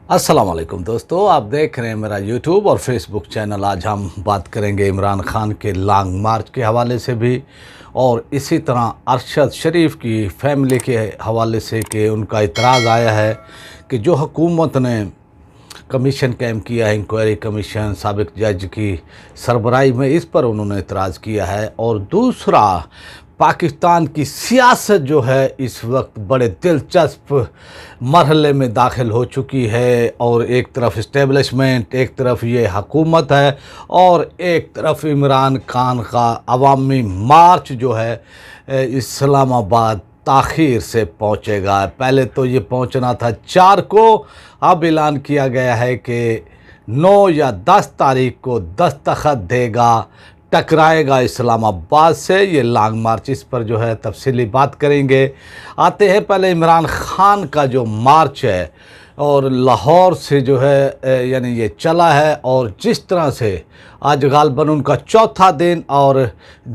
अस्सलाम वालेकुम दोस्तों, आप देख रहे हैं मेरा यूट्यूब और फेसबुक चैनल। आज हम बात करेंगे इमरान खान के लॉन्ग मार्च के हवाले से भी और इसी तरह अरशद शरीफ की फैमिली के हवाले से कि उनका इतराज़ आया है कि जो हुकूमत ने कमीशन कायम किया है, इंक्वायरी कमीशन साबिक जज की सरबराही में, इस पर उन्होंने इतराज़ किया है। और दूसरा, पाकिस्तान की सियासत जो है इस वक्त बड़े दिलचस्प मरहले में दाखिल हो चुकी है और एक तरफ इस्टेब्लिशमेंट, एक तरफ ये हुकूमत है और एक तरफ इमरान खान का अवामी मार्च जो है इस्लामाबाद ताख़ीर से पहुंचेगा। पहले तो ये पहुंचना था 4 को, अब ऐलान किया गया है कि 9 या 10 तारीख को दस्तखत देगा, टकराएगा इस्लामाबाद से ये लॉन्ग मार्च। इस पर जो है तफसीली बात करेंगे। आते हैं पहले इमरान खान का जो मार्च है और लाहौर से जो है यानी ये चला है और जिस तरह से आज गालबन उनका चौथा दिन और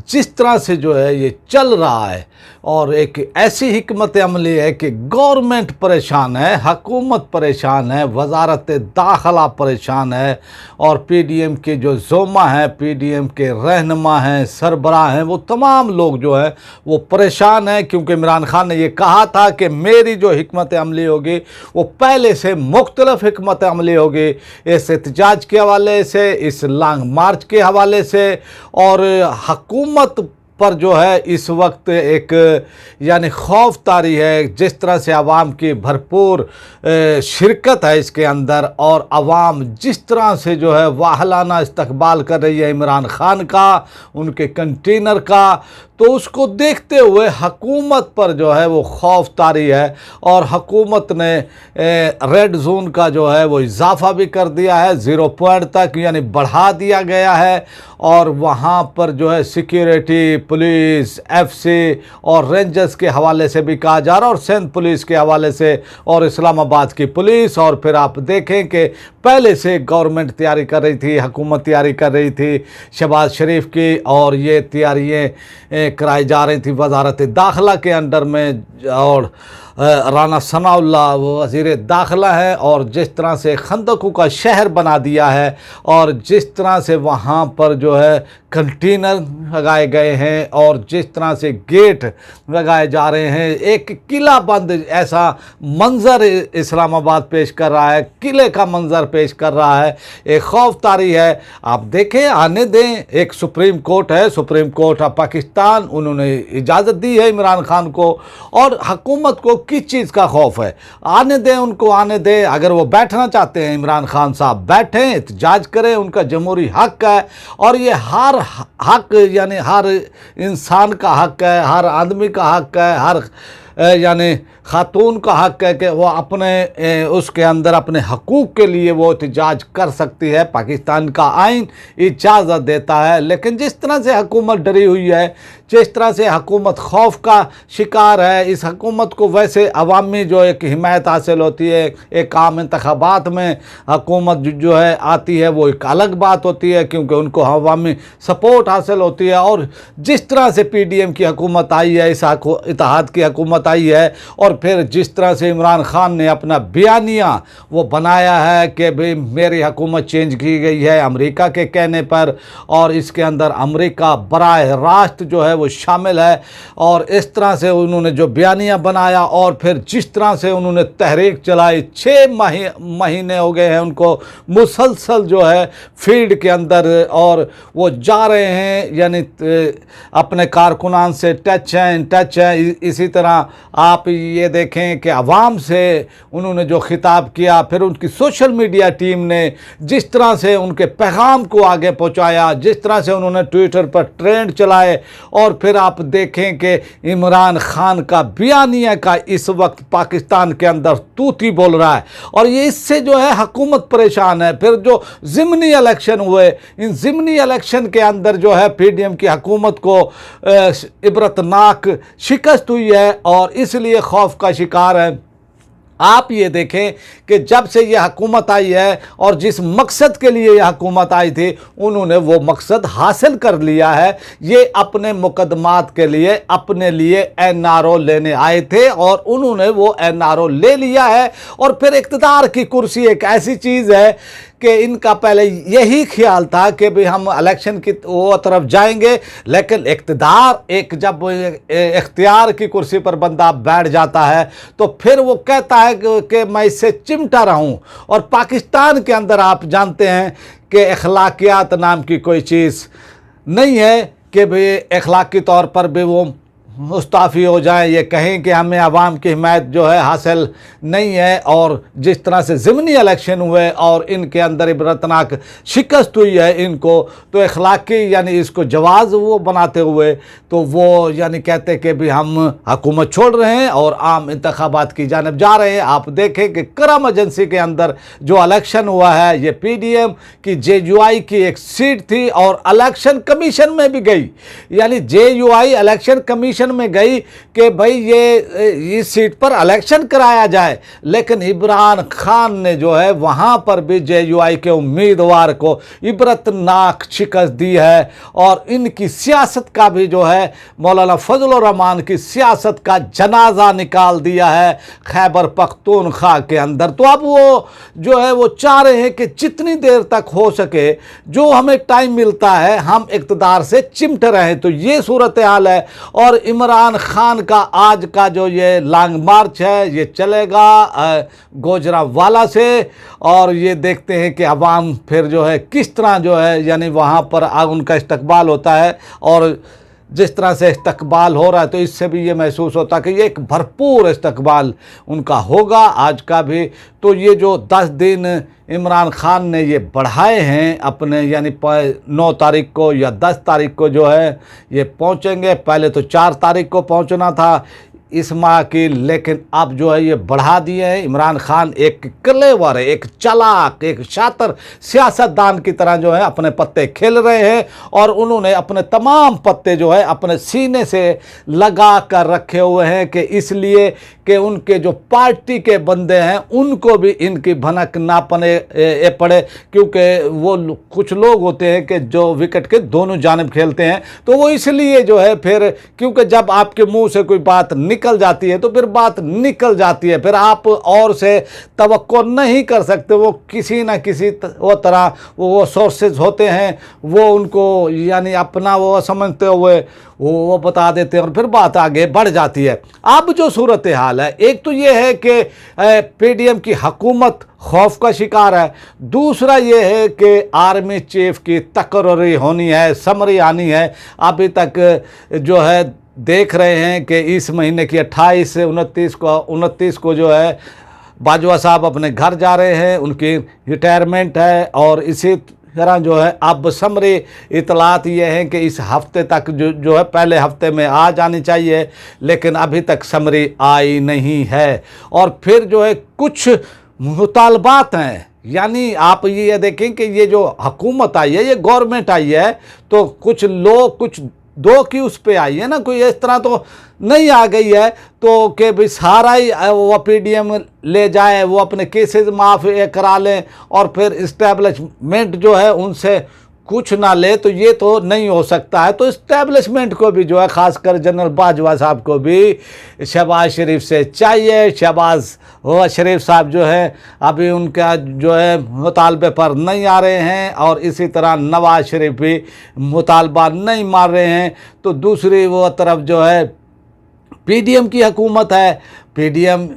जिस तरह से जो है ये चल रहा है और एक ऐसी हिकमत अमली है कि गवर्नमेंट परेशान है, हुकूमत परेशान है, वजारत दाखिला परेशान है और पीडीएम के जो ज़ोमा हैं, पीडीएम के रहनुमा हैं, सरबराह हैं, वो तमाम लोग जो हैं वो परेशान हैं क्योंकि इमरान खान ने ये कहा था कि मेरी जो हिकमत अमली होगी वो पहले से मुख्तलिफ हिकमत अमली होगी। इस एहतजाज के हवाले से, इस लॉन्ग मार्च के हवाले से और हुकूमत पर जो है इस वक्त एक यानी खौफ तारी है। जिस तरह से आवाम की भरपूर शिरकत है इसके अंदर और आवाम जिस तरह से जो है वाहलाना इस्तकबाल कर रही है इमरान खान का, उनके कंटेनर का, तो उसको देखते हुए हुकूमत पर जो है वो खौफ तारी है और हुकूमत ने रेड जोन का जो है वो इजाफ़ा भी कर दिया है 0 पॉइंट तक, यानी बढ़ा दिया गया है। और वहाँ पर जो है सिक्योरिटी, पुलिस, एफसी और रेंजर्स के हवाले से भी कहा जा रहा है और सिंध पुलिस के हवाले से और इस्लामाबाद की पुलिस। और फिर आप देखें कि पहले से गवर्नमेंट तैयारी कर रही थी, हुकूमत तैयारी कर रही थी शहबाज शरीफ की और ये तैयारियाँ कराई जा रही थी वजारत दाखिला के अंडर में और राना सनाउल्लाह वो वज़ीर दाखिला है। और जिस तरह से खंदकों का शहर बना दिया है और जिस तरह से वहाँ पर जो है कंटेनर लगाए गए हैं और जिस तरह से गेट लगाए जा रहे हैं, एक किला बंद ऐसा मंज़र इस्लामाबाद पेश कर रहा है, किले का मंज़र पेश कर रहा है, एक खौफतारी है। आप देखें, आने दें, एक सुप्रीम कोर्ट है, सुप्रीम कोर्ट ऑफ पाकिस्तान, उन्होंने इजाज़त दी है इमरान खान को और हुकूमत को किस चीज़ का खौफ है, आने दें उनको, आने दें। अगर वो बैठना चाहते हैं इमरान खान साहब बैठें, एहतजाज करें, उनका जमहूरी हक़ है और ये हर हक़ यानी हर इंसान का हक़ है, हर आदमी का हक़ है, हर यानी ख़ातून का हक़ है कि वो अपने उसके अंदर अपने हकूक़ के लिए वो एहतजाज कर सकती है। पाकिस्तान का आइन इजाज़त देता है। लेकिन जिस तरह से हुकूमत डरी हुई है, जिस तरह से हुकूमत खौफ का शिकार है, इस हुकूमत को वैसे अवामी जो एक हिमायत हासिल होती है, एक आम इंतखाबात में हुकूमत जो है आती है वो एक अलग बात होती है क्योंकि उनको अवामी सपोर्ट हासिल होती है। और जिस तरह से पीडीएम की हुकूमत आई है, इस इत्तेहाद की हुकूमत आई है और फिर जिस तरह से इमरान खान ने अपना बयानिया वो बनाया है कि भाई मेरी हुकूमत चेंज की गई है अमेरिका के कहने पर और इसके अंदर अमेरिका बराह रास्त जो है वो शामिल है। और इस तरह से उन्होंने जो बयानिया बनाया और फिर जिस तरह से उन्होंने तहरीक चलाई, 6 महीने हो गए हैं उनको मुसलसल जो है फील्ड के अंदर और वो जा रहे हैं, यानी अपने कारकुनान से टच हैं। इसी तरह आप ये देखें कि आवाम से उन्होंने जो खिताब किया, फिर उनकी सोशल मीडिया टीम ने जिस तरह से उनके पैगाम को आगे पहुंचाया, जिस तरह से उन्होंने ट्विटर पर ट्रेंड चलाए और फिर आप देखें कि इमरान खान का बयानिया का इस वक्त पाकिस्तान के अंदर तूती बोल रहा है और ये इससे जो है हुकूमत परेशान है। फिर जो ज़िमनी इलेक्शन हुए, इन ज़िमनी इलेक्शन के अंदर जो है पीडीएम की हुकूमत को इबरतनाक शिकस्त हुई है और इसलिए खौफ का शिकार है। आप ये देखें कि जब से ये हुकूमत आई है और जिस मकसद के लिए यह हुकूमत आई थी, उन्होंने वो मकसद हासिल कर लिया है। ये अपने मुकदमात के लिए अपने लिए एनआरओ लेने आए थे और उन्होंने वो एनआरओ ले लिया है। और फिर इक़्तिदार की कुर्सी एक ऐसी चीज़ है कि इनका पहले यही ख्याल था कि भाई हम इलेक्शन की वो तरफ जाएंगे, लेकिन इक़्तिदार एक जब इख्तियार की कुर्सी पर बंदा बैठ जाता है तो फिर वो कहता है कि मैं इससे चिमटा रहूं। और पाकिस्तान के अंदर आप जानते हैं कि अखलाकियात नाम की कोई चीज़ नहीं है कि भाई अखलाकी तौर पर भी वो मुस्ताफ़ी हो जाएं, ये कहें कि हमें आवाम की हिमायत जो है हासिल नहीं है। और जिस तरह से ज़िमनी इलेक्शन हुए और इनके अंदर इबरतनाक शिकस्त हुई है इनको, तो अखलाकी यानी इसको जवाज़ वो बनाते हुए तो वो यानी कहते कि भी हम हुकूमत छोड़ रहे हैं और आम इंतखाबात की जानब जा रहे हैं। आप देखें कि करम एजेंसी के अंदर जो इलेक्शन हुआ है, ये PDM की JUI की एक सीट थी और इलेक्शन कमीशन में भी गई, यानी JUI इलेक्शन कमीशन में गई कि भाई ये इस सीट पर इलेक्शन कराया जाए, लेकिन इमरान खान ने जो है वहां पर भी JUI के उम्मीदवार को इबरतनाक शिकस्त दी है। और इनकी सियासत का भी जो है मौलाना फजलुर रहमान की सियासत का जनाजा निकाल दिया है खैबर पख्तूनख्वा के अंदर। तो अब वो जो है वो चाह रहे हैं कि जितनी देर तक हो सके, जो हमें टाइम मिलता है, हम इक़्तिदार से चिमट रहे। तो ये सूरत हाल है। और इमरान खान का आज का जो ये लॉन्ग मार्च है, ये चलेगा गोजरावाला से। और ये देखते हैं कि अवाम फिर जो है किस तरह जो है यानी वहाँ पर उनका इस्तकबाल होता है। और जिस तरह से इस्तकबाल हो रहा है तो इससे भी ये महसूस होता है कि ये एक भरपूर इस्तकबाल उनका होगा आज का भी। तो ये जो 10 दिन इमरान खान ने ये बढ़ाए हैं अपने, यानी 9 तारीख को या 10 तारीख को जो है ये पहुँचेंगे। पहले तो 4 तारीख को पहुँचना था इस माह की, लेकिन अब जो है ये बढ़ा दिए हैं। इमरान खान एक क्लेवर है, एक चालाक, एक शातिर सियासतदान की तरह जो है अपने पत्ते खेल रहे हैं। और उन्होंने अपने तमाम पत्ते जो है अपने सीने से लगा कर रखे हुए हैं कि इसलिए कि उनके जो पार्टी के बंदे हैं उनको भी इनकी भनक ना पड़े, क्योंकि वो कुछ लोग होते हैं कि जो विकेट के दोनों जानिब खेलते हैं। तो वो इसलिए जो है फिर, क्योंकि जब आपके मुंह से कोई बात निकल जाती है तो फिर बात निकल जाती है, फिर आप और से तवक्को नहीं कर सकते। वो किसी ना किसी वो तरह वो सोर्सेज होते हैं, वो उनको यानी अपना वो समझते हुए वो बता देते हैं और फिर बात आगे बढ़ जाती है। अब जो सूरत हाल है, एक तो ये है कि PDM की हुकूमत खौफ का शिकार है। दूसरा ये है कि आर्मी चीफ की तकरीर होनी है, समरी आनी है। अभी तक जो है देख रहे हैं कि इस महीने की 28 से 29 को जो है बाजवा साहब अपने घर जा रहे हैं, उनकी रिटायरमेंट है। और इसी तरह जो है अब समरी इतलात ये हैं कि इस हफ्ते तक जो है पहले हफ्ते में आ जानी चाहिए, लेकिन अभी तक समरी आई नहीं है। और फिर जो है कुछ मुतालबात हैं, यानी आप ये देखें कि ये जो हुकूमत आई है, ये गवर्नमेंट आई है, तो कुछ लोग कुछ दो की उस पे आई है ना, कोई इस तरह तो नहीं आ गई है तो कि भाई सारा ही वो PDM ले जाए, वो अपने केसेस माफ़ करा लें और फिर इस्टेब्लिशमेंट जो है उनसे कुछ ना ले, तो ये तो नहीं हो सकता है। तो इस्टेब्लिशमेंट को भी जो है ख़ासकर जनरल बाजवा साहब को भी शहबाज शरीफ से चाहिए। शहबाज शरीफ साहब जो है अभी उनका जो है मुतालबे पर नहीं आ रहे हैं और इसी तरह नवाज शरीफ भी मुतालबा नहीं मार रहे हैं। तो दूसरी वो तरफ जो है PDM की हुकूमत है, PDM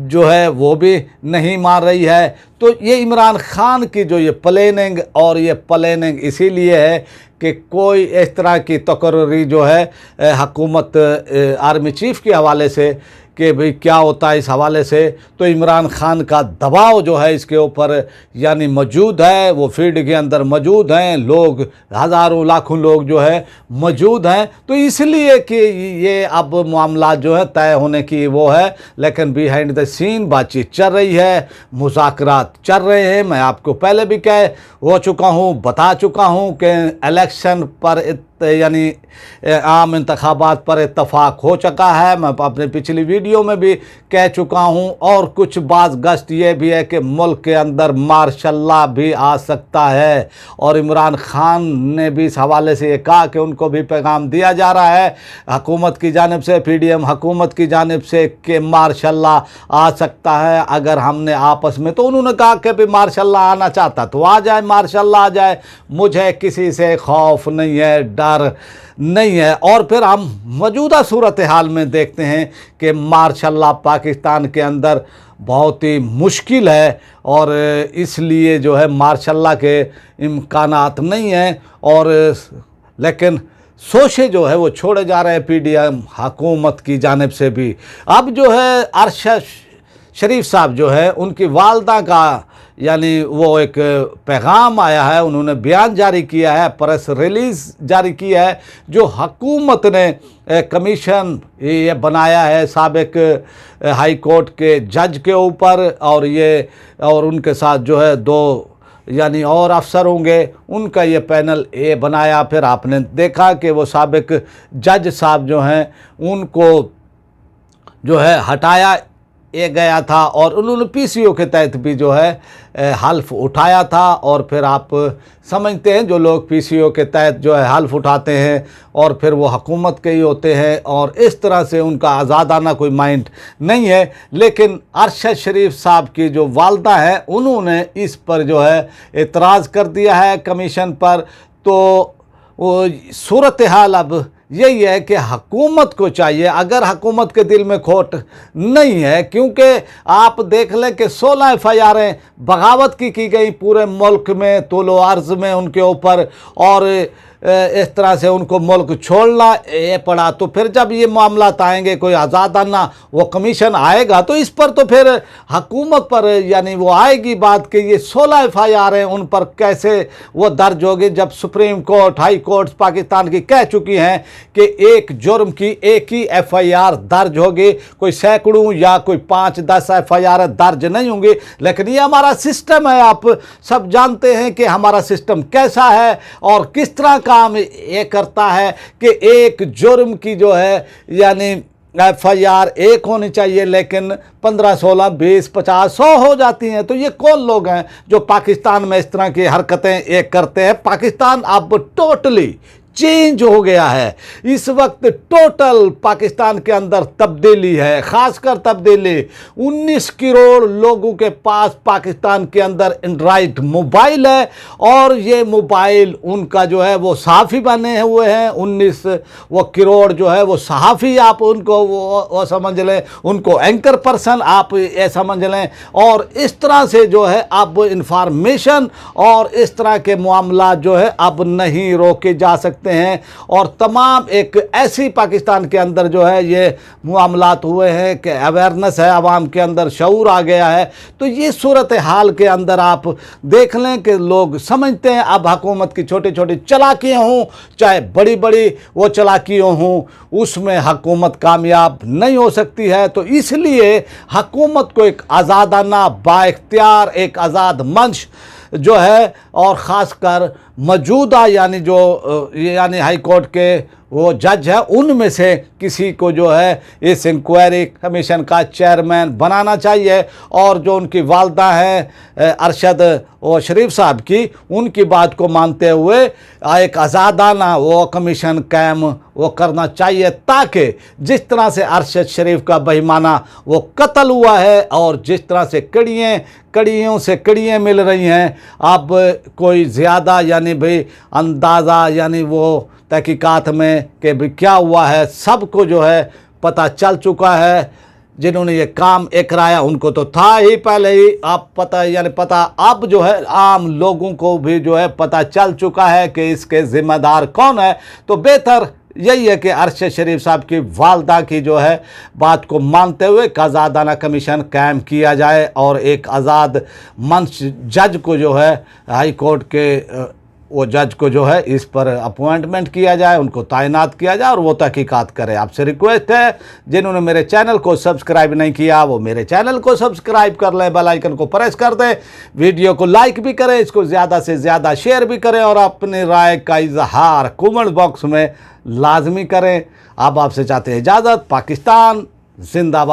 जो है वो भी नहीं मार रही है। तो ये इमरान खान की जो ये प्लानिंग, और ये प्लानिंग इसीलिए है कि कोई इस तरह की तकरीर जो है हुकूमत आर्मी चीफ के हवाले से कि भाई क्या होता है इस हवाले से, तो इमरान खान का दबाव जो है इसके ऊपर यानी मौजूद है, वो फील्ड के अंदर मौजूद हैं, लोग हज़ारों लाखों लोग जो है मौजूद हैं। तो इसलिए कि ये अब मामला जो है तय होने की वो है, लेकिन बिहाइंड द सीन बातचीत चल रही है, मुज़ाकरात चल रहे हैं। मैं आपको पहले भी कह हो चुका हूँ, बता चुका हूँ कि इलेक्शन पर यानी आम इंतखाबात पर इत्तफाक हो चुका है। मैं अपने पिछली वीडियो में भी कह चुका हूं। और कुछ बाज़ गश्त ये भी है कि मुल्क के अंदर मार्शल लॉ भी आ सकता है, और इमरान खान ने भी इस हवाले से ये कहा कि उनको भी पैगाम दिया जा रहा है हुकूमत की जानिब से, PDM हुकूमत की जानिब से, कि मार्शल लॉ आ सकता है अगर हमने आपस में। तो उन्होंने कहा कि भी मार्शल लॉ आना चाहता तो आ जाए, मार्शल लॉ आ जाए, मुझे किसी से खौफ नहीं है, डर नहीं है। और फिर हम मौजूदा सूरत हाल में देखते हैं कि मार्शल लॉ पाकिस्तान के अंदर बहुत ही मुश्किल है, और इसलिए जो है मार्शल लॉ के इम्कानात नहीं हैं। और लेकिन सोचे जो है वो छोड़े जा रहे हैं PDM हुकूमत की जानिब से भी। अब जो है अरशद शरीफ साहब जो है, उनकी वालदा का यानी वो एक पैगाम आया है, उन्होंने बयान जारी किया है, प्रेस रिलीज़ जारी किया है, जो हुकूमत ने कमीशन ये बनाया है साबिक हाई कोर्ट के जज के ऊपर, और उनके साथ जो है 2 यानी और अफसर होंगे, उनका ये पैनल ए बनाया। फिर आपने देखा कि वो साबिक जज साहब जो हैं उनको जो है हटाया गया था, और उन्होंने PCO के तहत भी जो है हल्फ उठाया था। और फिर आप समझते हैं जो लोग PCO के तहत जो है हल्फ उठाते हैं और फिर वो हुकूमत के ही होते हैं, और इस तरह से उनका आज़ादाना कोई माइंड नहीं है। लेकिन अरशद शरीफ साहब की जो वालदा है, उन्होंने इस पर जो है एतराज़ कर दिया है कमीशन पर। तो वो सूरत हाल अब यही है कि हुकूमत को चाहिए, अगर हुकूमत के दिल में खोट नहीं है, क्योंकि आप देख लें कि 16 FIR बगावत की गई पूरे मुल्क में, तूलो अर्ज़ में उनके ऊपर, और इस तरह से उनको मुल्क छोड़ना ये पड़ा। तो फिर जब ये मामला आएंगे, कोई आज़ादाना वो कमीशन आएगा, तो इस पर तो फिर हुकूमत पर यानी वो आएगी बात कि ये 16 FIR हैं, उन पर कैसे वो दर्ज होगी, जब supreme court, high court Pakistan की कह चुकी हैं कि एक जुर्म की एक ही FIR दर्ज होगी, कोई सैकड़ों या कोई 5-10 FIR दर्ज नहीं होंगी। लेकिन ये हमारा सिस्टम है, आप सब जानते हैं कि हमारा सिस्टम कैसा है और किस तरह काम ये करता है कि एक जुर्म की जो है यानी FIR एक होनी चाहिए, लेकिन 15, 16, 20, 50, 100 हो जाती हैं। तो ये कौन लोग हैं जो पाकिस्तान में इस तरह की हरकतें एक करते हैं? पाकिस्तान अब टोटली चेंज हो गया है। इस वक्त टोटल पाकिस्तान के अंदर तब्दीली है, खासकर तब्दीली 19 करोड़ लोगों के पास पाकिस्तान के अंदर एंड्रॉइड मोबाइल है, और ये मोबाइल उनका जो है वो सहाफ़ी बने हुए हैं। 19 वो करोड़ जो है वो सहाफ़ी, आप उनको वो समझ लें, उनको एंकर पर्सन आप ये समझ लें। और इस तरह से जो है अब इंफॉर्मेशन और इस तरह के मामला जो है अब नहीं रोके जा सकते हैं, और तमाम एक ऐसी पाकिस्तान के अंदर जो है ये मामलात हुए हैं कि अवेयरनेस है, आवाम के अंदर शऊर आ गया है। तो ये सूरत हाल के अंदर आप देख लें कि लोग समझते हैं अब हुकूमत की छोटी छोटी चालाकियाँ हों, चाहे बड़ी बड़ी वो चालाकियाँ हों, उसमें हुकूमत कामयाब नहीं हो सकती है। तो इसलिए हुकूमत को एक आज़ादाना, बाइख्तियार, एक आज़ाद मंच जो है, और ख़ासकर मौजूदा यानी जो यानी हाई कोर्ट के वो जज है, उनमें से किसी को जो है इस इंक्वायरी कमीशन का चेयरमैन बनाना चाहिए। और जो उनकी वालदा है अरशद और शरीफ साहब की, उनकी बात को मानते हुए एक आज़ादाना वो कमीशन कायम वो करना चाहिए, ताकि जिस तरह से अरशद शरीफ का बेईमाना वो कत्ल हुआ है, और जिस तरह से कड़ियों से कड़ियाँ मिल रही हैं, अब कोई ज़्यादा यानी भाई अंदाज़ा यानी वो तहकीकात में कि भाई क्या हुआ है, सबको जो है पता चल चुका है। जिन्होंने ये काम कराया उनको तो था ही पहले ही, आप पता यानी पता अब जो है आम लोगों को भी जो है पता चल चुका है कि इसके ज़िम्मेदार कौन है। तो बेहतर यही है कि अरशद शरीफ साहब की वालदा की जो है बात को मानते हुए एक आज़ादाना कमीशन कायम किया जाए, और एक आज़ाद मंच जज को जो है हाई कोर्ट के वो जज को जो है इस पर अपॉइंटमेंट किया जाए, उनको तैनात किया जाए और वो तहकीकात करे। आपसे रिक्वेस्ट है जिन्होंने मेरे चैनल को सब्सक्राइब नहीं किया वो मेरे चैनल को सब्सक्राइब कर लें, बेल आइकन को प्रेस कर दें, वीडियो को लाइक भी करें, इसको ज़्यादा से ज़्यादा शेयर भी करें और अपनी राय का इजहार कमेंट बॉक्स में लाजमी करें। अब आपसे चाहते हैं इजाज़त। पाकिस्तान जिंदाबाद।